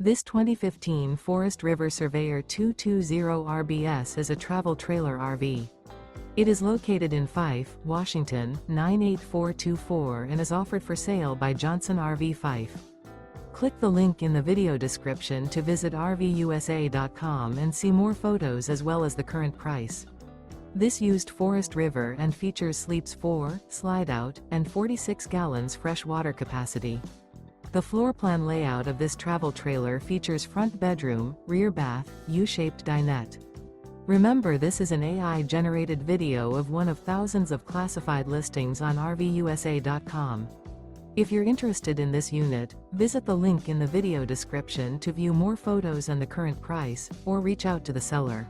This 2015 Forest River Surveyor 220 RBS is a travel trailer RV. It is located in Fife, Washington, 98424 and is offered for sale by Johnson RV Fife. Click the link in the video description to visit RVUSA.com and see more photos as well as the current price. This used Forest River and features sleeps 4, slide-out, and 46 gallons fresh water capacity. The floor plan layout of this travel trailer features front bedroom, rear bath, U-shaped dinette. Remember, this is an AI-generated video of one of thousands of classified listings on RVUSA.com. If you're interested in this unit, visit the link in the video description to view more photos and the current price, or reach out to the seller.